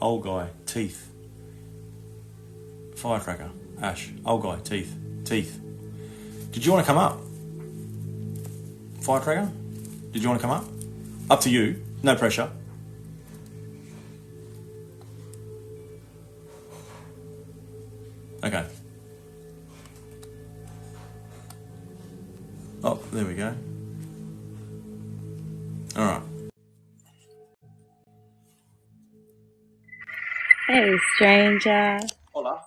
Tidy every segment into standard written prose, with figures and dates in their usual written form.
old guy, teeth. Firecracker, Ash, old guy, teeth, teeth. Did you want to come up? Firecracker? Did you want to come up? Up to you, no pressure. Okay. Oh, there we go. All right. Hey, stranger. Hola.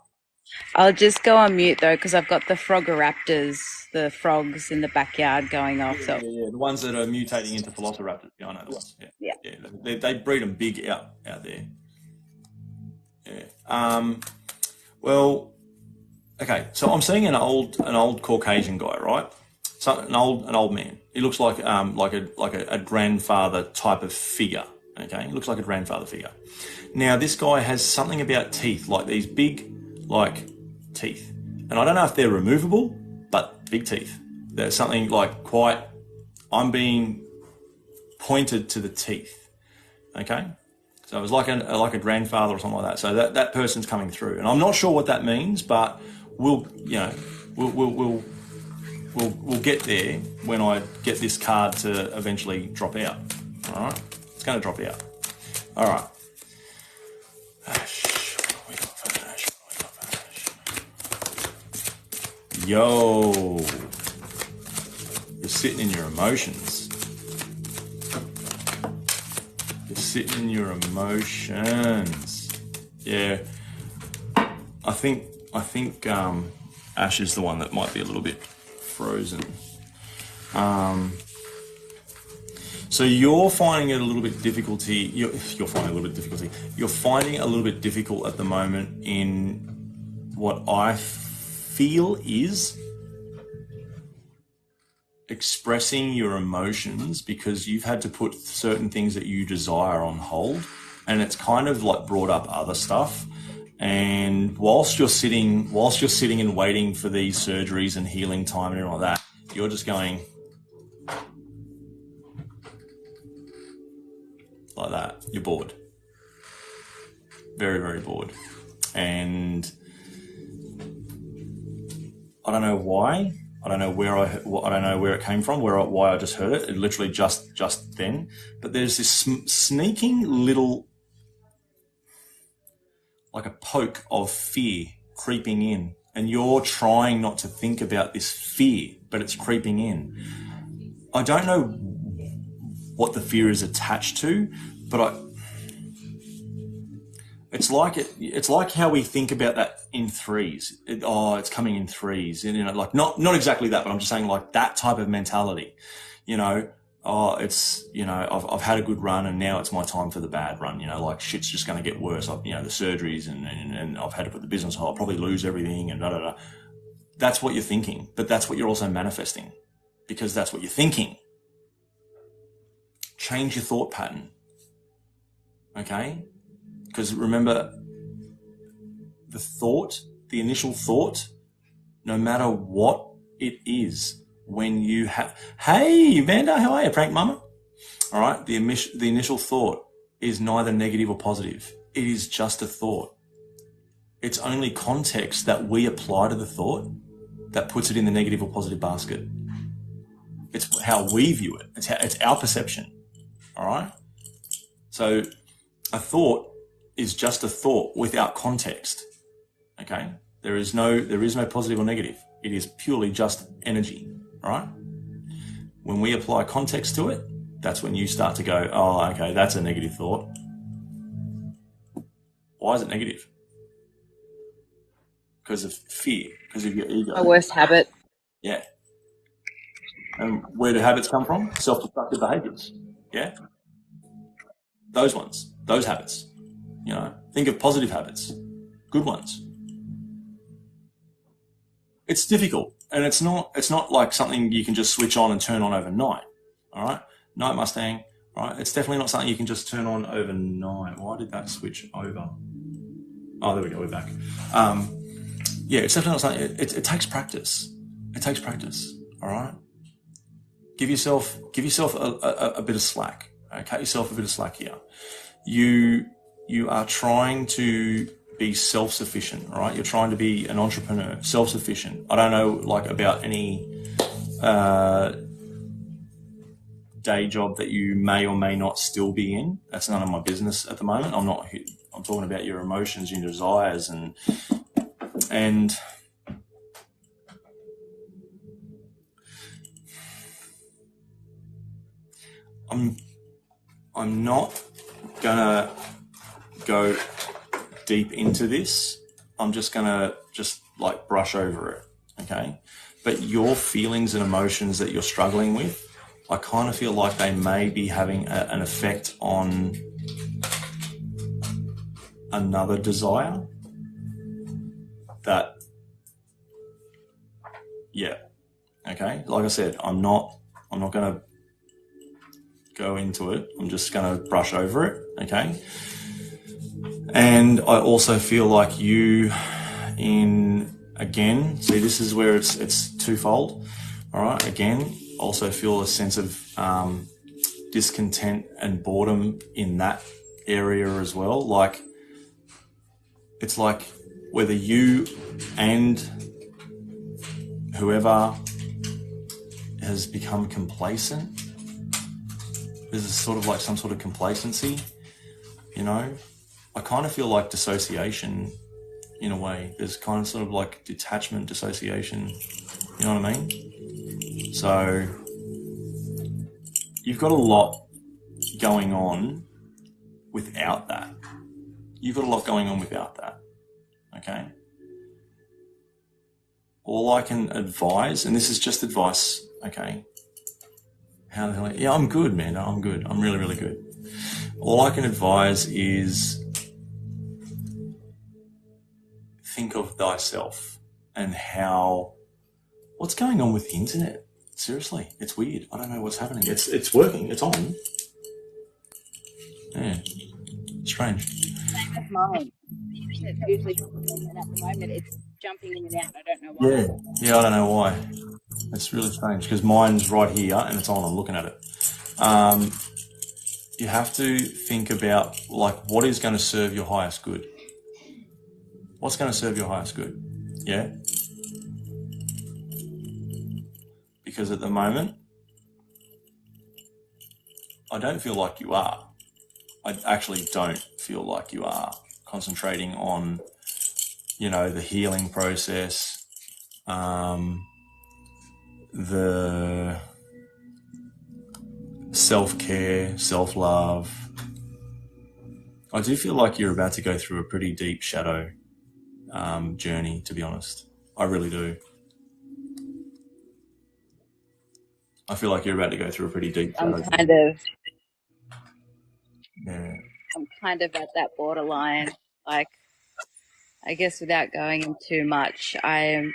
I'll just go on mute though, because I've got the frogoraptors, the frogs in the backyard going off. Yeah, So yeah, yeah. The ones that are mutating into velociraptors. Yeah, I know the ones. Yeah, yeah. yeah. They breed them big out there. Yeah. Well, okay. So I'm seeing an old Caucasian guy, right? So an old man. He looks like a grandfather type of figure. Okay, he looks like a grandfather figure. Now this guy has something about teeth, like these big, like teeth, and I don't know if they're removable, but big teeth. There's something like quite. I'm being pointed to the teeth. Okay, so it was like a grandfather or something like that. So that person's coming through, and I'm not sure what that means, but we'll get there when I get this card to eventually drop out. All right, it's going to drop out. All right. Ash, what we got for Ash? What we got for Ash? Yo, you're sitting in your emotions. You're sitting in your emotions. Yeah, I think Ash is the one that might be a little bit frozen. So you're finding it a little bit difficulty. You're finding a little bit difficulty. You're finding it a little bit difficult at the moment in what I feel is expressing your emotions, because you've had to put certain things that you desire on hold, and it's kind of like brought up other stuff. And whilst you're sitting and waiting for these surgeries and healing time and everything like that, you're just going like that. You're bored, very, very bored, and I don't know why. I don't know where I don't know where it came from. Why I just heard it. It literally just then. But there's this sneaking little, like a poke of fear creeping in, and you're trying not to think about this fear, but it's creeping in. I don't know what the fear is attached to, but it's like how we think about that in threes. It's coming in threes, and like not exactly that, but I'm just saying like that type of mentality. It's I've had a good run, and now it's my time for the bad run. Like shit's just going to get worse. The surgeries and I've had to put the business on. I'll probably lose everything and da da da. That's what you're thinking, but that's what you're also manifesting, because that's what you're thinking. Change your thought pattern, okay? Because remember, the initial thought, no matter what it is, when you have, hey, Vanda, how are you, prank mama? All right, the initial thought is neither negative or positive. It is just a thought. It's only context that we apply to the thought that puts it in the negative or positive basket. It's how we view it. It's our perception. All right. So a thought is just a thought without context. Okay. There is no positive or negative. It is purely just energy. All right. When we apply context to it, that's when you start to go, oh, okay, that's a negative thought. Why is it negative? Because of fear, because of your ego. My worst habit. Yeah. And where do habits come from? Self-destructive behaviors. Yeah. Those ones, those habits. Think of positive habits, good ones. It's difficult, and it's not like something you can just switch on and turn on overnight. All right. Night Mustang. All right. It's definitely not something you can just turn on overnight. Why did that switch over? Oh, there we go. We're back. Yeah, it's definitely not something. It takes practice. It takes practice. All right. Give yourself a bit of slack. Okay? Cut yourself a bit of slack here. you are trying to be self-sufficient, right? You're trying to be an entrepreneur, self-sufficient. I don't know, like, about any day job that you may or may not still be in. That's none of my business at the moment. I'm not. I'm talking about your emotions, your desires, and I'm not gonna go deep into this. I'm just gonna like brush over it, okay? But your feelings and emotions that you're struggling with, I kind of feel like they may be having an effect on another desire that, yeah, okay? Like I said, I'm not going to go into it. I'm just going to brush over it, okay? And I also feel like again, see, this is where it's twofold, all right? Again, also feel a sense of discontent and boredom in that area as well. Like, it's like whether you and whoever has become complacent, there's sort of like some sort of complacency, you know? I kind of feel like dissociation in a way. There's kind of sort of like detachment, dissociation, you know what I mean? So you've got a lot going on without that. You've got a lot going on without that, okay? All I can advise, and this is just advice, okay? How the hell? Yeah, I'm good, man. I'm good. I'm really, really good. All I can advise is think of thyself and what's going on with the internet? Seriously, it's weird. I don't know what's happening. It's working. It's on. Yeah, strange. Same as mine. It's usually, and at the moment it's jumping in and out. I don't know why. Yeah, I don't know why. It's really strange because mine's right here and it's on. I'm looking at it. You have to think about, like, what is going to serve your highest good. What's going to serve your highest good? Yeah? Because at the moment, I don't feel like you are. I actually don't feel like you are concentrating on, the healing process, the self-care, self-love. I do feel like you're about to go through a pretty deep shadow journey, to be honest. I really do. I feel like you're about to go through a pretty deep shadow journey. I'm kind of at that borderline. Like, I guess without going in too much, I'm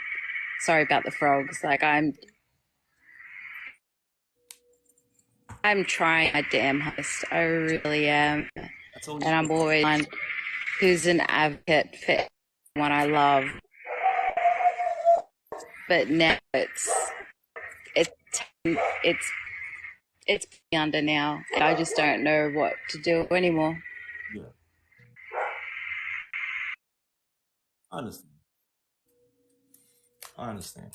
sorry about the frogs. Like, I'm trying my damn hardest. I really am. And I'm always one who's an advocate for what I love. But now it's under now. And I just don't know what to do anymore. Yeah. I understand.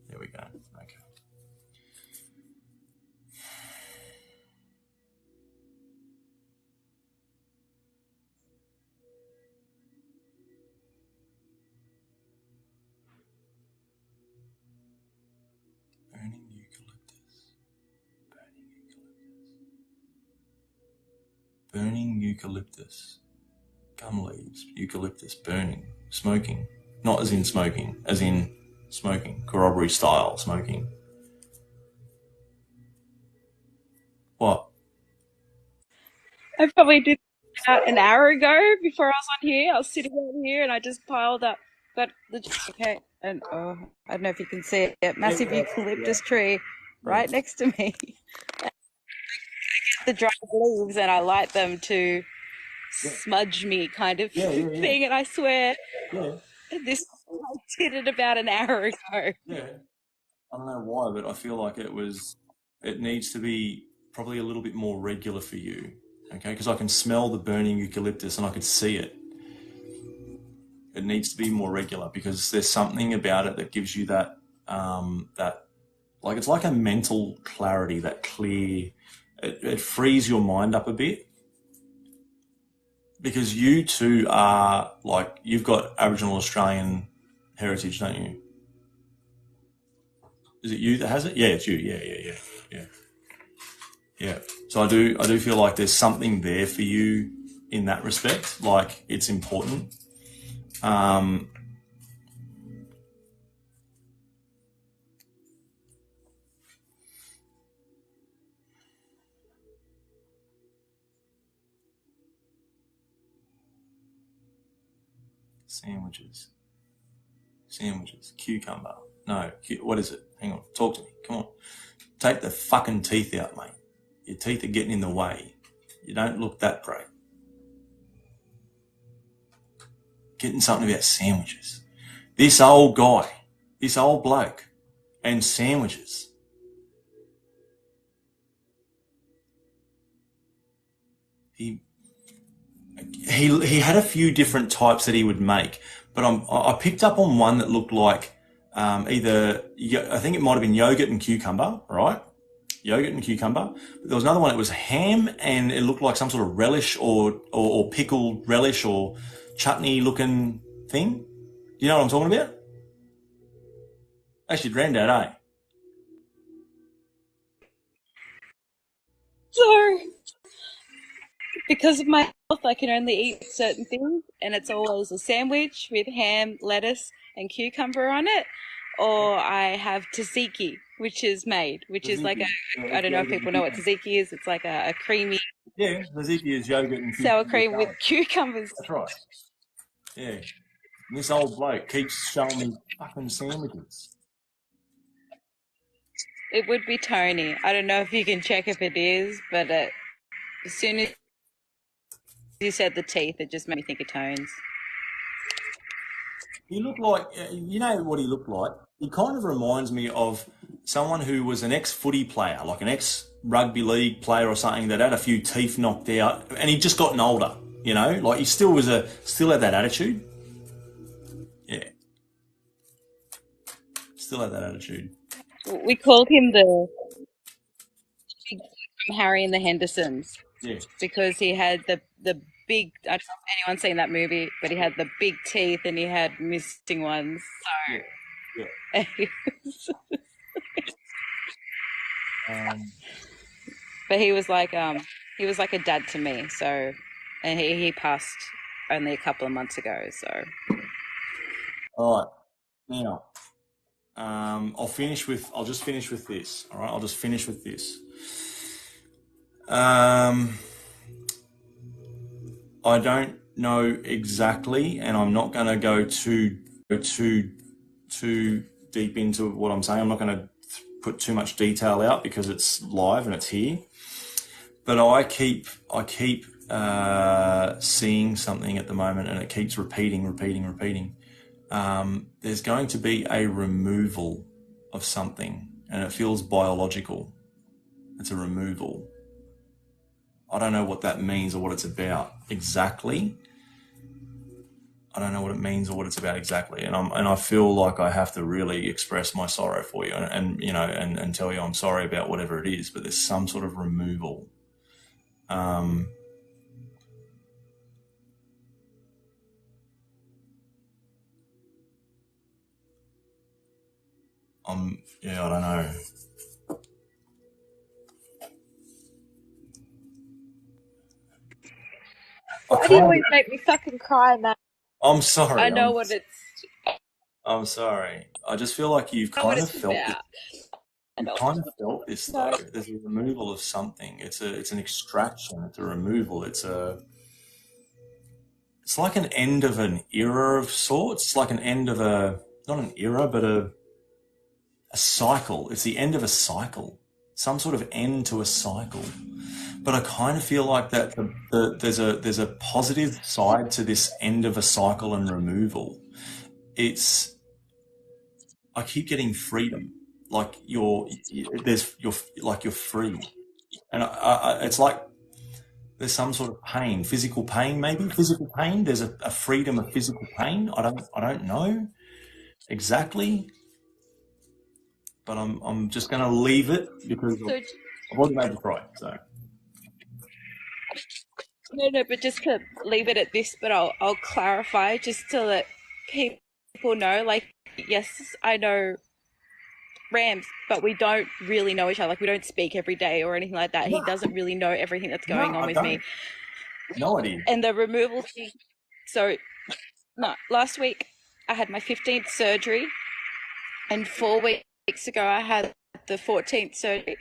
There we go. Okay. Burning eucalyptus. Burning eucalyptus. Gum leaves, eucalyptus, burning, smoking. Not as in smoking, as in smoking. Corroboree style smoking. What? I probably did that an hour ago before I was on here. I was sitting out here and I just piled up. But okay, and I don't know if you can see it. Massive eucalyptus tree right next to me. The dried leaves, and I light them to smudge me, kind of thing. And I swear, this I did it about an hour ago. Yeah. I don't know why, but I feel like it needs to be probably a little bit more regular for you. Okay, because I can smell the burning eucalyptus and I could see it. It needs to be more regular because there's something about it that gives you that like it's like a mental clarity, that clear. It frees your mind up a bit because you too are like you've got Aboriginal Australian heritage, don't you? Is it you that has it? Yeah, it's you. Yeah. Yeah. So I do feel like there's something there for you in that respect. Like it's important. Um, sandwiches, cucumber. No, what is it? Hang on, talk to me. Come on, take the fucking teeth out, mate. Your teeth are getting in the way. You don't look that great. Getting something about sandwiches. This old guy, this old bloke, and sandwiches. He he had a few different types that he would make, but I picked up on one that looked like either I think it might have been yogurt and cucumber, right? Yogurt and cucumber. But there was another one that was ham and it looked like some sort of relish or pickled relish or chutney looking thing. You know what I'm talking about? Actually, granddad, eh? So, because of my health, I can only eat certain things, and it's always a sandwich with ham, lettuce, and cucumber on it, or I have tzatziki, which is like Tzatziki. Yeah, I it's don't know if yogurt and people know what cucumber. tzatziki is. It's like a creamy Yeah, tzatziki is yogurt and sour cucumber cream with salad. cucumbers. That's right. Yeah. And this old bloke keeps showing me fucking sandwiches. It would be Tony. I don't know if you can check if it is, but as soon as you said the teeth, it just made me think of Tones. He looked like, you know what he looked like? He kind of reminds me of someone who was an ex-footy player, like an ex-rugby league player or something that had a few teeth knocked out and he'd just gotten older, you know? Like he still had that attitude. Yeah, still had that attitude. We called him the big from Harry and the Hendersons Yeah, because he had the big. I don't know if anyone's seen that movie, but he had the big teeth and he had missing ones. yeah, yeah. Um, But he was like a dad to me. So, and he passed only a couple of months ago. So all right, now, I'll just finish with this, all right? I'll just finish with this. Um, I don't know exactly, and I'm not going to go too deep into what I'm saying. I'm not going to put too much detail out because it's live and it's here. But I keep seeing something at the moment, and it keeps repeating. There's going to be a removal of something, and it feels biological. It's a removal. I don't know what that means or what it's about exactly. I don't know what it means or what it's about exactly, and I feel like I have to really express my sorrow for you, and you know, and tell you I'm sorry about whatever it is. But there's some sort of removal. Um, yeah, I don't know. I why do you kind of, always make me fucking cry, man? I'm sorry. I know what it's I'm sorry. I just feel like know what it's about. I you've know. kind of felt this No. though. There's a removal of something. It's an extraction. It's a removal. It's like an end of an era of sorts. It's like an end of not an era, but a cycle. It's the end of a cycle. Some sort of end to a cycle. But I kind of feel like that there's a positive side to this end of a cycle and removal. It's I keep getting freedom. like you're free, and it's like there's some sort of pain, physical pain, maybe physical pain. There's a freedom of physical pain. I don't know exactly, but I'm just going to leave it because So I've already made you cry. So no, but just to leave it at this, but I'll clarify just to let people know. Like, yes, I know Rams, but we don't really know each other. Like, we don't speak every day or anything like that. He no, doesn't really know everything that's no, going on I with me. don't. No idea. And the removal thing. So, no, last week I had my 15th surgery, and 4 weeks ago I had the 14th surgery,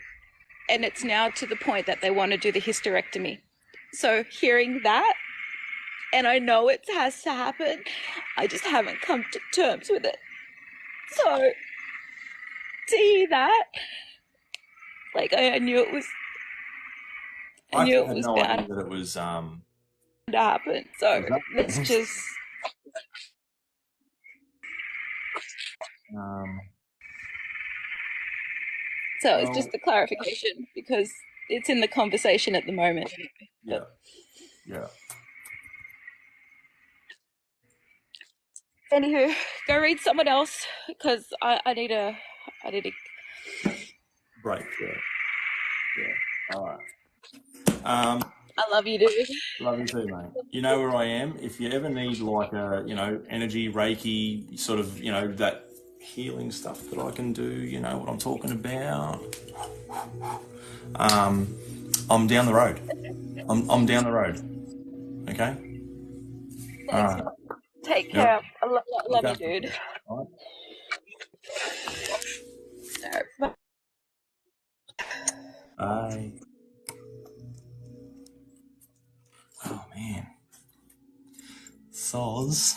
and it's now to the point that they want to do the hysterectomy. So, hearing that, and I know it has to happen, I just haven't come to terms with it. So, to hear that, like I knew it was, I I knew it had was no idea bound that it was. to happen. So Was that? let's just. um, So it's well, just a clarification because it's in the conversation at the moment. yeah, But yeah. anywho, go read someone else because I need a, I need a. Break. Yeah, yeah. All right. I love you, dude. Love you too, mate. You know where I am. If you ever need like a, energy Reiki sort of, that healing stuff that I can do, you know what I'm talking about. I'm down the road. I'm down the road. Okay. All Thanks. right. Take Yep. care. I Look love you, after dude. yourself. All right. All right, bye. Bye. Oh man. Soz.